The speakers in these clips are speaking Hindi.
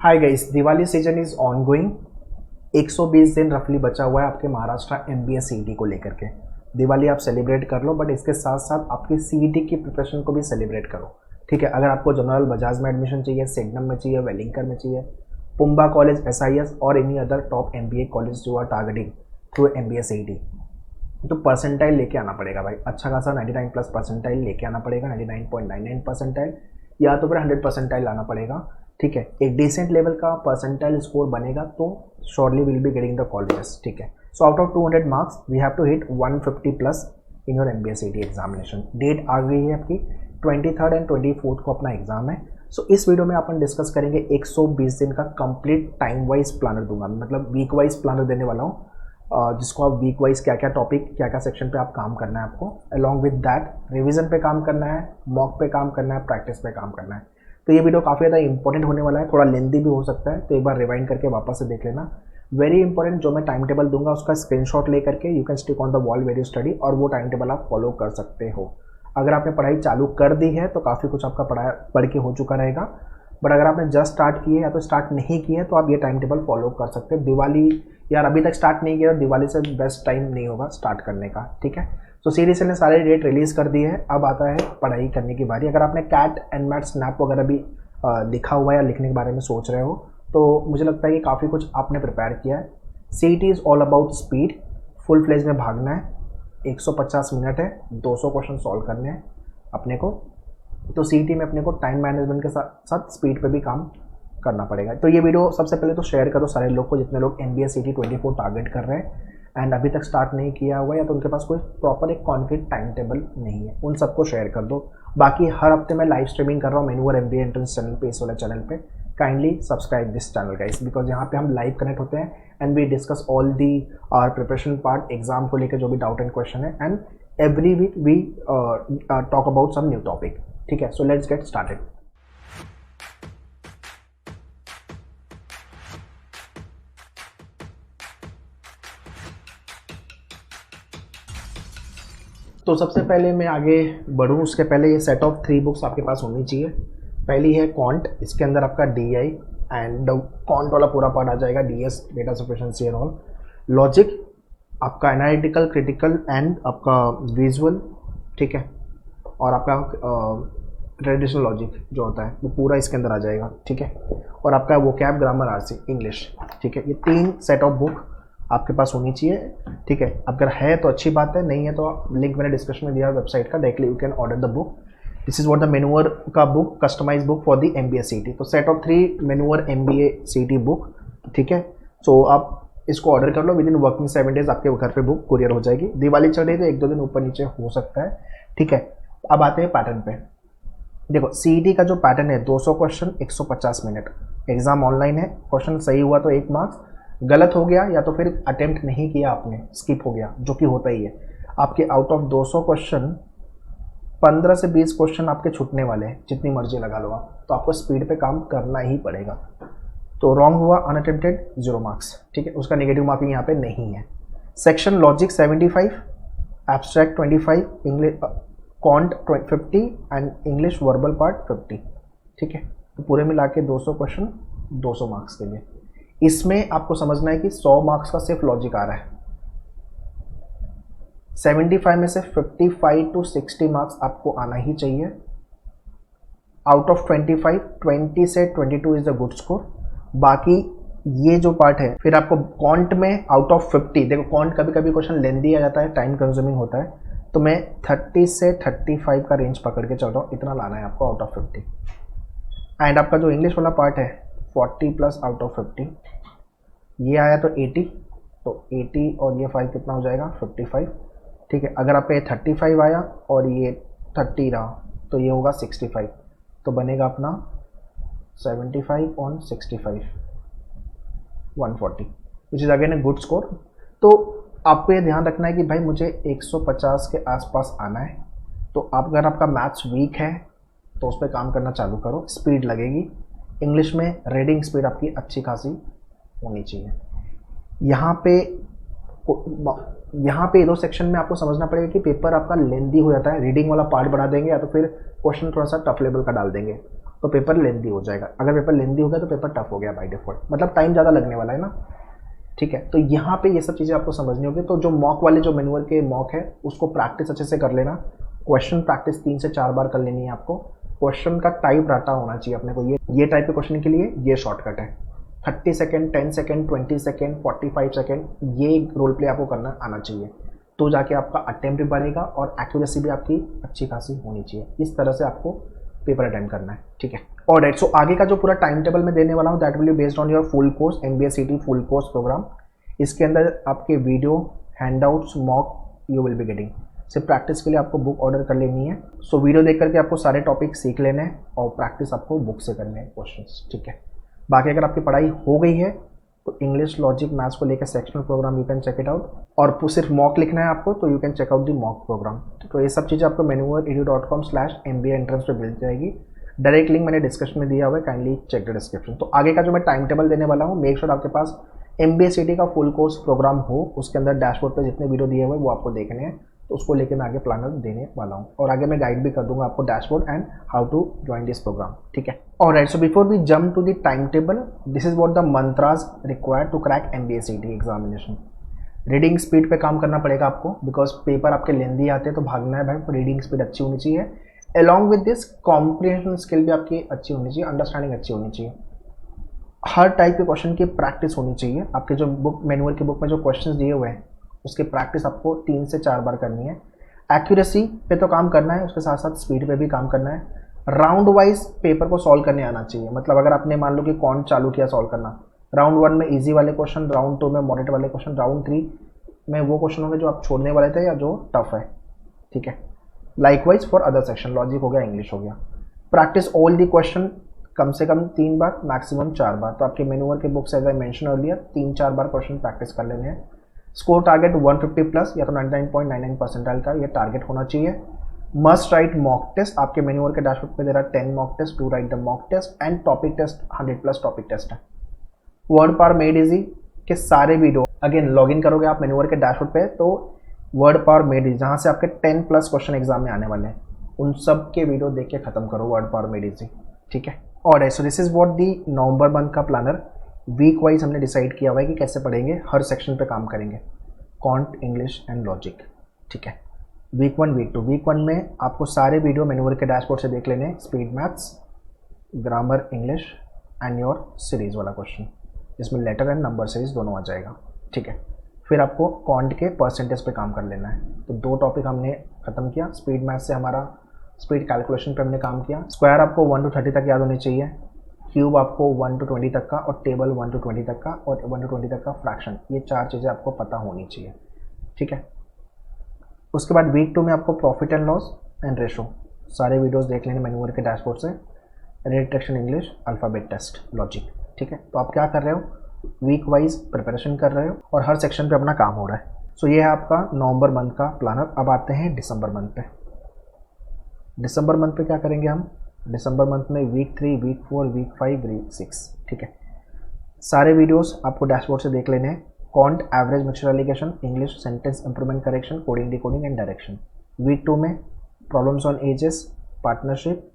Hi guys, Diwali season is on going. 120 दिन रफली बचा हुआ है आपके महाराष्ट्र एमबीए सीईटी को लेकर के। दिवाली आप सेलिब्रेट कर लो, बट इसके साथ साथ आपकी सीईटी की प्रिपरेशन को भी सेलिब्रेट करो। ठीक है, अगर आपको जनरल बजाज में एडमिशन चाहिए, सेगनम में चाहिए, वेलिंगकर में चाहिए, पुम्बा कॉलेज, एसआईएस और any other top MBA college जो are targeting through MBA CET, तो परसेंटाइल लेके आना पड़ेगा भाई। अच्छा खासा 99 प्लस परसेंटाइल लेके आना पड़ेगा, 99.99 परसेंटाइल या तो फिर 100 परसेंटाइल लाना पड़ेगा। ठीक है, एक डिसेंट लेवल का परसेंटाइल स्कोर बनेगा तो surely will be getting the colleges. ठीक है, so out of 200 marks we have to hit 150 plus in your MBA CET examination. Date आ गई है आपकी 23 एंड 24 को अपना एग्जाम है। सो इस वीडियो में अपन डिस्कस करेंगे 120 दिन का कंप्लीट टाइम वाइज प्लानर दूंगा, मतलब वीक वाइज प्लानर देने वाला हूँ, जिसको आप वीक वाइज क्या क्या टॉपिक क्या क्या सेक्शन पे आप काम करना है आपको, अलॉन्ग विद दैट रिवीजन पे काम करना है, मॉक पे काम करना है, प्रैक्टिस पे काम करना है। तो ये वीडियो काफ़ी ज़्यादा इंपॉर्टेंट होने वाला है, थोड़ा लेंदी भी हो सकता है, तो एक बार रिवाइंड करके वापस से देख लेना। वेरी इंपॉर्टेंट, जो मैं टाइम टेबल दूंगा उसका स्क्रीनशॉट ले करके you can stick on the wall very study, और वो टाइम टेबल आप फॉलो कर सकते हो। अगर आपने पढ़ाई चालू कर दी है तो काफ़ी कुछ आपका पढ़ के हो चुका रहेगा, बट अगर आपने जस्ट स्टार्ट की है या तो स्टार्ट नहीं किया है तो आप ये टाइम टेबल फॉलो कर सकते हो। दिवाली यार अभी तक स्टार्ट नहीं किया, दिवाली से बेस्ट टाइम नहीं होगा स्टार्ट करने का। ठीक है, तो सीरीज ने सारे डेट रिलीज़ कर दिए हैं, अब आता है पढ़ाई करने की बारी। अगर आपने कैट एंड मैट स्नैप वगैरह भी लिखा हुआ है या लिखने के बारे में सोच रहे हो तो मुझे लगता है कि काफ़ी कुछ आपने प्रिपेयर किया है। CET is all about speed, full fledge में भागना है, 150 मिनट है, 200 क्वेश्चन सॉल्व करने हैं अपने को। तो सीईटी में अपने को टाइम मैनेजमेंट के साथ साथ स्पीड पे भी काम करना पड़ेगा। तो ये वीडियो सबसे पहले तो शेयर करो सारे लोग को, जितने लोग एमबीए सीईटी 24 टारगेट कर रहे हैं एंड अभी तक स्टार्ट नहीं किया हुआ या तो उनके पास कोई प्रॉपर एक कॉन्क्रीट टाइम टेबल नहीं है, उन सबको शेयर कर दो। बाकी हर हफ्ते मैं लाइव स्ट्रीमिंग कर रहा हूँ मेनूवर एमबीए एंट्रेंस चैनल पे, इस वाले चैनल पे। Kindly subscribe this channel guys, because यहाँ पे हम लाइव कनेक्ट होते हैं and we discuss all the our preparation part, exam को लेकर जो भी डाउट एंड क्वेश्चन है, and every week we talk about some new topic. ठीक है, सो लेट्स गेट स्टार्टेड। तो सबसे पहले मैं आगे बढ़ूँ उसके पहले ये सेट ऑफ 3 बुक्स आपके पास होनी चाहिए। पहली है क्वांट, इसके अंदर आपका डीआई एंड क्वांट वाला पूरा पार्ट आ जाएगा, DS data sufficiency and all. Logic आपका एनालिटिकल, क्रिटिकल एंड आपका विजुअल। ठीक है, और आपका ट्रेडिशनल लॉजिक जो होता है वो पूरा इसके अंदर आ जाएगा। ठीक है, और आपका वोकैब, ग्रामर, आरसी, इंग्लिश। ठीक है, ये 3 सेट ऑफ बुक आपके पास होनी चाहिए। ठीक है, अगर है तो अच्छी बात है, नहीं है तो लिंक मैंने डिस्क्रिप्शन में दिया वेबसाइट का, directly you can order the book. This is what the मेनूवर का book, customise book for the MBA CET. तो सेट ऑफ 3 मेनूवर एमबीए सीईटी बुक। ठीक है, सो आप इसको ऑर्डर कर लो, विद इन वर्किंग 7 डेज आपके घर पे बुक कुरियर हो जाएगी। दिवाली चल रही है तो 1-2 दिन ऊपर नीचे हो सकता है। ठीक है, अब आते हैं पैटर्न पे। देखो सीईटी का जो पैटर्न है 200 क्वेश्चन 150 मिनट, एग्जाम ऑनलाइन है, क्वेश्चन सही हुआ तो 1 मार्क्स, गलत हो गया या तो फिर अटेम्प्ट नहीं किया आपने, स्किप हो गया, जो कि होता ही है, आपके आउट ऑफ 200 क्वेश्चन 15 से 20 क्वेश्चन आपके छूटने वाले हैं, जितनी मर्जी लगा लो आप, तो आपको स्पीड पे काम करना ही पड़ेगा। तो रॉन्ग हुआ, अनअटेम्प्टेड 0 मार्क्स। ठीक है, उसका नेगेटिव मार्किंग यहाँ पे नहीं है। Section logic 75, abstract 25, English quant 50 and English verbal part 50। ठीक है, तो पूरे मिला के 200 क्वेश्चन 200 मार्क्स के लिए। इसमें आपको समझना है कि 100 मार्क्स का सिर्फ लॉजिक आ रहा है, 75 में से 55 to 60 मार्क्स आपको आना ही चाहिए। आउट ऑफ 25, 20 से 22 इज द गुड स्कोर। बाकी ये जो पार्ट है, फिर आपको क्वांट में आउट ऑफ 50, देखो क्वांट कभी कभी क्वेश्चन लेंदी आ जाता है, टाइम कंज्यूमिंग होता है, तो मैं 30 से 35 का रेंज पकड़ के चल रहा हूँ, इतना लाना है आपको आउट ऑफ 50। एंड आपका जो इंग्लिश वाला पार्ट है 40 प्लस आउट ऑफ 50, ये आया तो 80, तो 80 और ये 5 कितना हो जाएगा 55। ठीक है, अगर आपका ये 35 आया और ये 30 रहा तो ये होगा 65, तो बनेगा अपना 75 on 65, 140, which is again a good score. तो आपको ये ध्यान रखना है कि भाई मुझे 150 के आसपास आना है, तो आप अगर आपका मैथ्स वीक है तो उस पर काम करना चालू करो, स्पीड लगेगी। इंग्लिश में रीडिंग स्पीड आपकी अच्छी खासी होनी चाहिए। यहाँ पे 2 सेक्शन में आपको समझना पड़ेगा कि पेपर आपका लेंदी हो जाता है, रीडिंग वाला पार्ट बढ़ा देंगे या तो फिर क्वेश्चन थोड़ा सा टफ लेवल का डाल देंगे। तो पेपर लेंदी हो जाएगा। अगर पेपर लेंदी हो गया तो पेपर टफ हो गया बाय डिफॉल्ट, मतलब टाइम ज़्यादा लगने वाला है ना, ठीक है। तो यहाँ पे ये सब चीज़ें आपको समझनी होगी। तो जो मॉक वाले, जो मैनुअल के मॉक है, उसको प्रैक्टिस अच्छे से कर लेना। क्वेश्चन प्रैक्टिस 3 से 4 बार कर लेनी है आपको। क्वेश्चन का टाइप रटा होना चाहिए अपने को, ये टाइप के क्वेश्चन के लिए ये शॉर्टकट है। 30 सेकेंड, 10 सेकेंड, 20 सेकेंड, 45 सेकेंड, ये रोल प्ले आपको करना आना चाहिए, तो जाके आपका अटेम्प्ट भी बढ़ेगा और एक्यूरेसी भी आपकी अच्छी खासी होनी चाहिए। इस तरह से आपको पेपर अटेम्प्ट करना है, ठीक है। और राइट, सो आगे का जो पूरा टाइम टेबल मैं देने वाला हूँ, that will be based on your full course MBA CT full course programme. इसके अंदर आपके video, handouts, mock you will be getting. सिर्फ प्रैक्टिस के लिए आपको बुक ऑर्डर कर लेनी है। सो वीडियो देख करके आपको सारे टॉपिक सीख लेने हैं और प्रैक्टिस आपको बुक से करने हैं क्वेश्चंस, ठीक है। बाकी अगर आपकी पढ़ाई हो गई है तो इंग्लिश, लॉजिक, मैथ्स को लेकर sectional programme you can check it out, और सिर्फ मॉक लिखना है आपको तो you can check out the mock programme. तो ये सब चीज़ें आपको manualedu.com/MBA एंट्रेंस पे मिल जाएगी। डायरेक्ट लिंक मैंने डिस्क्रिप्शन में दिया हुआ है, काइंडली चेक द डिस्क्रिप्शन। तो आगे का जो मैं टाइम टेबल देने वाला हूँ, मेक श्योर आपके पास MBA CT का फुल कोर्स प्रोग्राम हो, उसके अंदर डैशबोर्ड पे जितने वीडियो दिए हुए वो आपको देखने हैं, तो उसको लेके मैं आगे प्लानर देने वाला हूँ। और आगे मैं गाइड भी कर दूंगा आपको dashboard and how to join this program, ठीक है। Alright, so before we jump to the time table, this is what the mantras required to crack MBA CT examination. Reading speed पे काम करना पड़ेगा आपको, बिकॉज पेपर आपके लेंदी आते हैं, तो भागना है भाई, रीडिंग स्पीड अच्छी होनी चाहिए। Along with this comprehension skill भी आपकी अच्छी होनी चाहिए, अंडरस्टैंडिंग अच्छी होनी चाहिए। हर टाइप के क्वेश्चन की प्रैक्टिस होनी चाहिए। आपके जो बुक, मैनुअल की बुक में जो क्वेश्चन दिए हुए हैं उसकी प्रैक्टिस आपको 3 से 4 बार करनी है। एक्यूरेसी पे तो काम करना है, उसके साथ साथ स्पीड पे भी काम करना है। राउंड वाइज पेपर को सॉल्व करने आना चाहिए। मतलब अगर आपने मान लो कि कौन चालू किया सॉल्व करना, राउंड 1 में इजी वाले क्वेश्चन, राउंड 2 में मॉडरेट वाले क्वेश्चन, राउंड 3 में वो क्वेश्चन होंगे जो आप छोड़ने वाले थे या जो टफ है, ठीक है। Likewise for other section, logic हो गया, इंग्लिश हो गया। प्रैक्टिस ऑल दी क्वेश्चन कम से कम 3 बार, मैक्सिमम 4 बार। तो आपके मैनुअल के books as I mention earlier 3-4 बार क्वेश्चन प्रैक्टिस कर लेने हैं। स्कोर टारगेट 150 प्लस या तो 99.99 परसेंटाइल का ये टारगेट होना चाहिए। मस्ट राइट मॉक टेस्ट, आपके मैनुअल के डैशबोर्ड पे there are 10 mock test, to write the mock test and topic test 100 plus topic test है। वर्ड पावर मेड इजी के सारे वीडियो, अगेन लॉग इन करोगे आप मैनुअल के डैशबोर्ड पे, तो वर्ड पावर मेड इजी जहाँ से आपके 10 प्लस क्वेश्चन एग्जाम में आने वाले हैं, उन सब के वीडियो देख के खत्म करो वर्ड पावर मेड इजी, ठीक है। और सो this is what the November month का प्लानर। वीक वाइज हमने डिसाइड किया हुआ है कि कैसे पढ़ेंगे, हर सेक्शन पे काम करेंगे, कॉन्ट, इंग्लिश एंड लॉजिक, ठीक है। वीक 1, वीक 2, वीक 1 में आपको सारे वीडियो मैनुअल के डैशबोर्ड से देख लेने, speed maths, grammar, English and your series वाला क्वेश्चन, जिसमें लेटर एंड नंबर सीरीज दोनों आ जाएगा, ठीक है। फिर आपको कॉन्ट के परसेंटेज पे काम कर लेना है। तो 2 टॉपिक हमने खत्म किया। स्पीड मैथ्स से हमारा स्पीड कैलकुलेशन पे हमने काम किया। स्क्वायर आपको 1 to 30 तक याद होनी चाहिए, क्यूब आपको 1 to 20 तक का, और टेबल 1 to 20 तक का, और 1 to 20 तक का फ्रैक्शन, ये 4 चीज़ें आपको पता होनी चाहिए, ठीक है। उसके बाद वीक 2 में आपको profit and loss and ratio सारे वीडियोस देख लेने मैनुअल के डैशबोर्ड से, retraction, English, alphabet test, logic, ठीक है। तो आप क्या कर रहे हो, वीक वाइज प्रिपरेशन कर रहे हो और हर सेक्शन पे अपना काम हो रहा है। सो ये है आपका नवंबर मंथ का प्लानर। अब आते हैं दिसंबर मंथ पे। दिसंबर मंथ पे क्या करेंगे हम, दिसंबर मंथ में वीक 3, वीक 4, वीक 5, वीक 6, ठीक है। सारे वीडियोस आपको डैशबोर्ड से देख लेने हैं। कॉन्ट, average, mixture alligation, English, sentence improvement correction, coding, decoding and direction. Week 2 में problems on ages, partnership,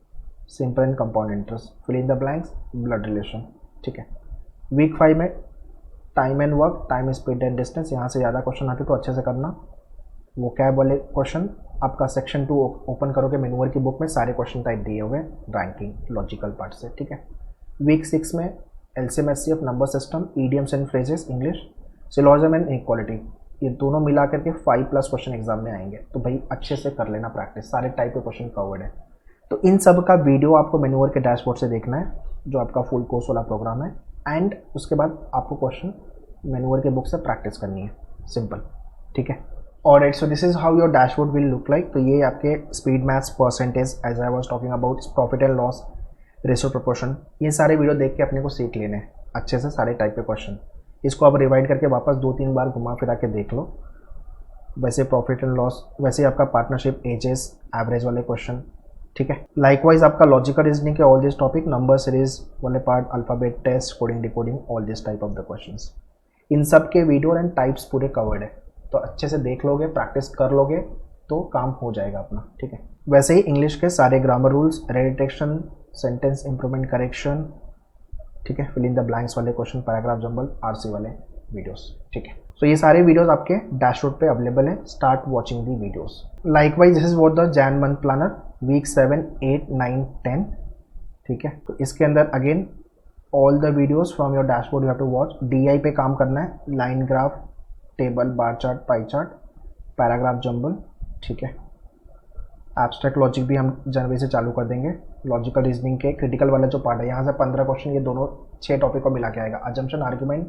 simple and compound interest, fill in the blanks, blood relation, ठीक है। वीक 5 में time and work, time, speed and distance, यहाँ से ज़्यादा क्वेश्चन आते तो अच्छे से करना। वो कैब वाले क्वेश्चन आपका सेक्शन 2 ओपन करोगे मैनुअल की बुक में, सारे क्वेश्चन टाइप दिए हुए रैंकिंग लॉजिकल पार्ट से, ठीक है। वीक 6 में LCM HCF, number system, idioms and phrases, English, syllogism and equality, ये दोनों मिला करके 5+ क्वेश्चन एग्जाम में आएंगे। तो भाई अच्छे से कर लेना प्रैक्टिस, सारे टाइप के क्वेश्चन कवर्ड है। तो इन सब का वीडियो आपको मैनुअल के डैशबोर्ड से देखना है, जो आपका फुल कोर्स वाला प्रोग्राम है, एंड उसके बाद आपको क्वेश्चन मैनुअल के बुक से प्रैक्टिस करनी है, सिंपल, ठीक है। Alright, so this is how your dashboard will look like. तो ये आपके speed maths, percentage, as I was talking about, profit and loss, ratio, proportion, ये सारे वीडियो देख के अपने को सीख लेने हैं अच्छे से, सारे टाइप के क्वेश्चन। इसको आप रिवाइड करके वापस 2-3 बार घुमा फिरा के देख लो। वैसे प्रॉफिट एंड लॉस, वैसे आपका पार्टनरशिप, एजेस, एवरेज वाले क्वेश्चन, ठीक है। लाइकवाइज आपका लॉजिकल रीजनिंग के all this topic, number series वाले part, alphabet test, coding, decoding, all this type of the questions, इन सब के वीडियो एंड टाइप्स पूरे कवर्ड है। तो अच्छे से देख लोगे, प्रैक्टिस कर लोगे तो काम हो जाएगा अपना, ठीक है। वैसे ही इंग्लिश के सारे grammar rules, redetection, sentence improvement correction, ठीक है, फिल इन द ब्लैंक्स वाले क्वेश्चन, पैराग्राफ जंबल, आरसी वाले वीडियोस, ठीक है। सो ये सारे वीडियोस आपके डैशबोर्ड पे अवेलेबल है। Start watching the videos. Likewise this is what the Jan month planner week 7, 8, 9, 10, ठीक है। तो इसके अंदर again all the videos from your dashboard you have to watch. DI पे काम करना है, line graph, table, bar chart, pie chart, paragraph jumble, ठीक है। एब्स्ट्रैक्ट लॉजिक भी हम जनवरी से चालू कर देंगे। लॉजिकल रीजनिंग के क्रिटिकल वाला जो पार्ट है, यहाँ से 15 क्वेश्चन, ये दोनों 6 टॉपिक को मिला के आएगा। Assumption, argument,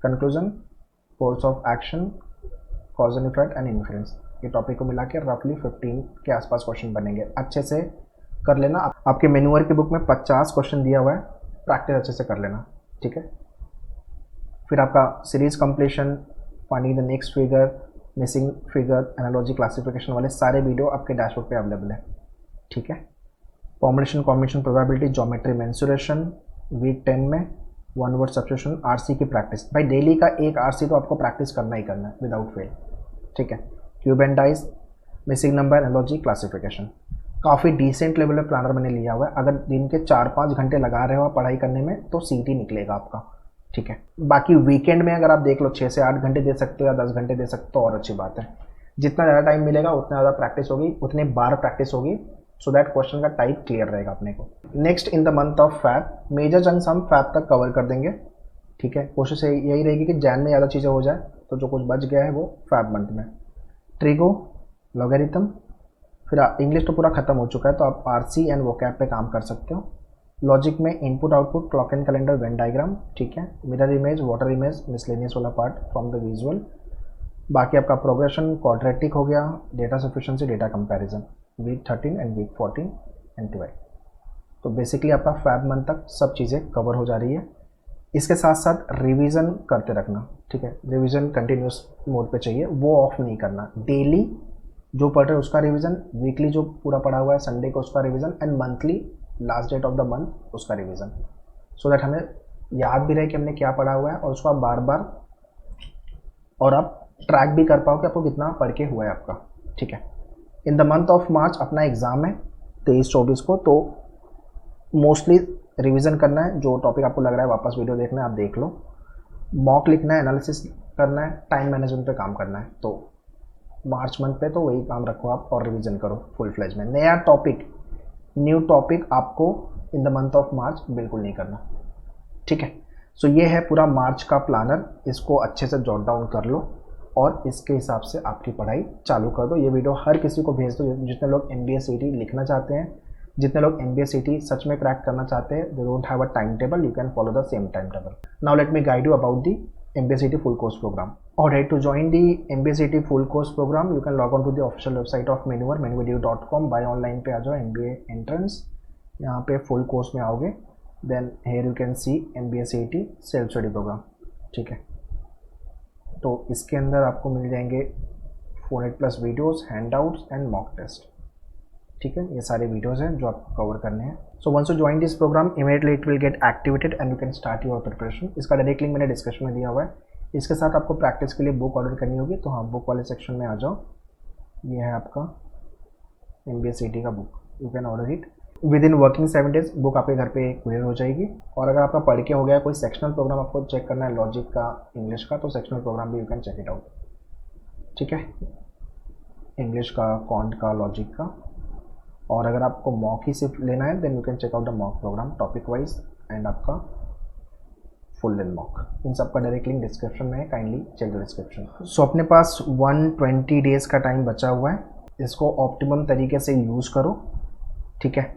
conclusion, course of action, cause and effect and influence, ये टॉपिक को मिला के रफली 15 के आसपास क्वेश्चन बनेंगे। अच्छे से कर लेना। आपके मेन्यूअर की बुक में 50 क्वेश्चन दिया हुआ है, प्रैक्टिस अच्छे से कर लेना, ठीक है। फिर आपका series completion, finding the next figure, missing figure, analogy, classification वाले सारे वीडियो आपके डैशबोर्ड पे अवेलेबल है, ठीक है। Combination, combination, probability, geometry, mensuration, week 10 में 1 वर्ड सब्स्टिट्यूशन, आरसी की प्रैक्टिस। भाई डेली का एक आरसी तो आपको प्रैक्टिस करना ही करना है विदाउट फेल, ठीक है। Cube and dice, missing number, analogy, classification, काफ़ी डिसेंट लेवल पे प्लानर मैंने लिया हुआ है। अगर दिन के 4-5 घंटे लगा रहे हो आप पढ़ाई करने में तो सीटी निकलेगा आपका, ठीक है। बाकी वीकेंड में अगर आप देख लो 6 से 8 घंटे दे सकते हो या 10 घंटे दे सकते हो और अच्छी बात है। जितना ज़्यादा टाइम मिलेगा उतना ज़्यादा प्रैक्टिस होगी, उतने बार प्रैक्टिस होगी, सो दैट क्वेश्चन का टाइप क्लियर रहेगा अपने को। Next in the month of Feb, major chunks हम फैब तक कवर कर देंगे, ठीक है। कोशिश यही रहेगी कि जैन में ज़्यादा चीज़ें हो जाए, तो जो कुछ बच गया है वो फैब मंथ में। ट्रिगो, लॉगरिथम, फिर इंग्लिश तो पूरा खत्म हो चुका है तो आप आरसी एंड वोकैब पे काम कर सकते हो। लॉजिक में input output, clock and calendar, Venn diagram, ठीक है। Mirror image, water image, miscellaneous वाला पार्ट फ्रॉम द विजुअल। बाकी आपका प्रोग्रेशन, क्वाड्रेटिक हो गया, data sufficiency, data comparison, week 13 and week 14 and 12। तो बेसिकली आपका फैब मंथ तक सब चीज़ें कवर हो जा रही है। इसके साथ साथ रिवीजन करते रखना, ठीक है। रिवीजन कंटिन्यूस मोड पे चाहिए, वो ऑफ नहीं करना। डेली जो पढ़ रहे हैं उसका रिवीजन, वीकली जो पूरा पढ़ा हुआ है संडे को उसका revision, and monthly last date of the month उसका रिवीजन, सो दैट हमें याद भी रहे कि हमने क्या पढ़ा हुआ है और उसको आप बार बार और आप ट्रैक भी कर पाओ कि आपको कितना पढ़ के हुआ है आपका, ठीक है। इन द मंथ ऑफ मार्च अपना एग्ज़ाम है 23-24 को, तो मोस्टली रिवीजन करना है। जो टॉपिक आपको लग रहा है वापस वीडियो देखना है आप देख लो, मॉक लिखना है, एनालिसिस करना है, टाइम मैनेजमेंट पे काम करना है। तो मार्च मंथ पे तो वही काम रखो आप और रिवीजन करो फुल फ्लेज में। नया टॉपिक, न्यू टॉपिक आपको इन द मंथ ऑफ मार्च बिल्कुल नहीं करना, ठीक है। सो ये है पूरा मार्च का प्लानर, इसको अच्छे से जॉट डाउन कर लो और इसके हिसाब से आपकी पढ़ाई चालू कर दो। ये वीडियो हर किसी को भेज दो जितने लोग MBA CET लिखना चाहते हैं, जितने लोग MBA CET सच में क्रैक करना चाहते हैं। They don't have a time table, you can follow the same time table. Now let me guide you about the MBA CET full course program. Alright, to join the MBA CET full course program, you can log on to the official website of Menuver, menuvedu.com. Buy online पे आ जाओ, MBA entrance, यहाँ पे full course में आओगे, then here you can see MBA CET self study program, ठीक है। तो इसके अंदर आपको मिल जाएंगे 400+ videos, handouts and mock test, ठीक है। ये सारे वीडियोस हैं जो आपको कवर करने हैं। So once you join this programme immediately it will get activated and you can start your preparation. इसका डायरेक्ट लिंक मैंने डिस्क्रिप्शन में दिया हुआ है। इसके साथ आपको प्रैक्टिस के लिए बुक ऑर्डर करनी होगी, तो हाँ बुक वाले सेक्शन में आ जाओ। ये है आपका MBA CET का book, you can order it with in working 7 days. Book आपके घर पे कुरियर हो जाएगी। और अगर आपका पढ़ के हो गया, कोई सेक्शनल प्रोग्राम आपको चेक करना है लॉजिक का, इंग्लिश का, तो सेक्शनल प्रोग्राम भी you can check it out, ठीक है। इंग्लिश का, कॉन्ट का, लॉजिक का। और अगर आपको मॉक ही सिर्फ लेना है then you can check out the mock programme topic wise and आपका फुल लेंथ मॉक। इन सब का डायरेक्ट लिंक डिस्क्रिप्शन में है, kindly check the description. So अपने पास 120 डेज का टाइम बचा हुआ है, इसको ऑप्टिमम तरीके से यूज़ करो, ठीक है।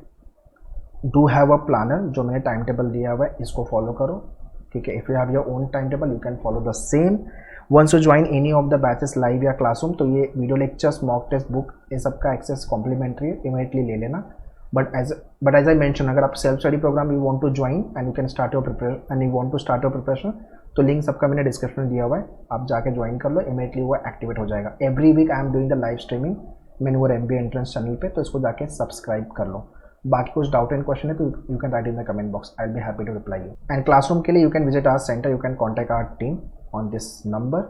डू हैव अ प्लानर, जो मैंने टाइम टेबल दिया हुआ है इसको फॉलो करो, ठीक है। If you have your own time table you can follow the same. Once you join any of the batches live या क्लासरूम, तो ये video lectures, mock test, book, इन सब का एक्सेस कॉम्प्लीमेंट्री है, इमीडिएटली ले लेना। बट एज आई मेंशन, अगर आप self study programme you want to join and you can start your preparation and you want to start your preparation, तो लिंक सबका मैंने डिस्क्रिप्शन में दिया हुआ है, आप जाके ज्वाइन कर लो, इमीडिएटली वो एक्टिवेट हो जाएगा। Every week I am doing the live streaming मेन्यूवर MBA एंट्रेंस चैनल पे, तो इसको जाके सब्सक्राइब कर लो। बाकी कुछ डाउट एंड क्वेश्चन है तो you can write in the comment box, I will be happy to reply you. And classroom के लिए you can visit our centre, you can contact our team on this number.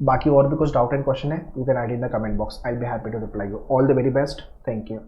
बाकी और भी कुछ डाउट एंड क्वेश्चन है, you can write in the comment box, I will be happy to reply you. All the very best, thank you.